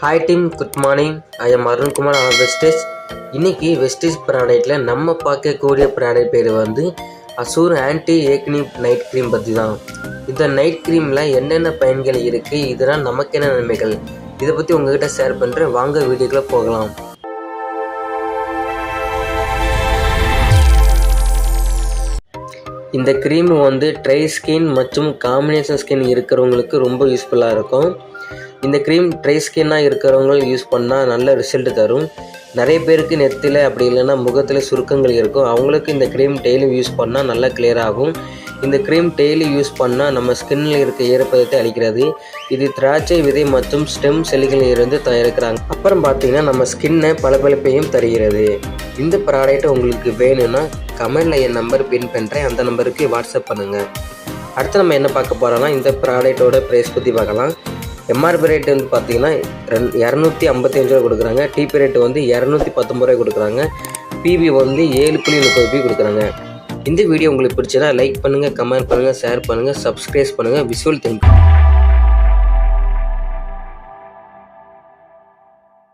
Hi team, good morning. I am Arunkumar on wastage. இன்றைக்கி wastage ப்ராடக்ட்டில் நம்ம பார்க்கக்கூடிய ப்ராடக்ட் பேர் வந்து அசூர் ஆன்டி ஏக்னி நைட் க்ரீம் பற்றி தான். இந்த நைட் க்ரீமில் என்னென்ன பயன்கள் இருக்குது, இதெல்லாம் நமக்கு என்ன நன்மைகள், இதை பற்றி உங்கள்கிட்ட ஷேர் பண்ணுறேன். வாங்க வீடியோக்குள்ளே போகலாம். இந்த க்ரீம் வந்து ட்ரை ஸ்கின் மற்றும் காம்பினேஷன் ஸ்கின் இருக்கிறவங்களுக்கு ரொம்ப யூஸ்ஃபுல்லாக இருக்கும். இந்த க்ரீம் ட்ரை ஸ்கின்னாக இருக்கிறவங்க யூஸ் பண்ணால் நல்ல ரிசல்ட் தரும். நிறைய பேருக்கு நெத்தியில் அப்படி இல்லைன்னா முகத்தில் சுருக்கங்கள் இருக்கும். அவங்களுக்கு இந்த க்ரீம் டெய்லியும் யூஸ் பண்ணால் நல்லா கிளியர் ஆகும். இந்த க்ரீம் டெய்லி யூஸ் பண்ணால் நம்ம ஸ்கின்னில் இருக்க ஈரப்பதத்தை அளிக்கிறது. இது திராட்சை விதை மற்றும் ஸ்டெம் செல்களில் இருந்து தயாரிக்கிறாங்க. அப்புறம் பார்த்திங்கன்னா நம்ம ஸ்கின்னை பளபளப்பையும் தருகிறது. இந்த ப்ராடக்ட்டை உங்களுக்கு வேணும்னா கமெண்டில் என் நம்பர் பின் பண்ணுறேன், அந்த நம்பருக்கு வாட்ஸ்அப் பண்ணுங்கள். அடுத்து நம்ம என்ன பார்க்க போகிறோம்னா இந்த ப்ராடக்ட்டோட ப்ரைஸ் பற்றி பார்க்கலாம். எம்ஆர்பி ரேட் வந்து பார்த்திங்கன்னா 255 ரூபா கொடுக்குறாங்க. டிபி ரேட்டு வந்து 219 ரூபாய் கொடுக்குறாங்க. பிபி வந்து 7.30 கொடுக்குறாங்க. இந்த வீடியோ உங்களுக்கு பிடிச்சதா லைக் பண்ணுங்கள், கமெண்ட் பண்ணுங்கள், ஷேர் பண்ணுங்கள், சப்ஸ்கிரைப் பண்ணுங்கள். Visual think.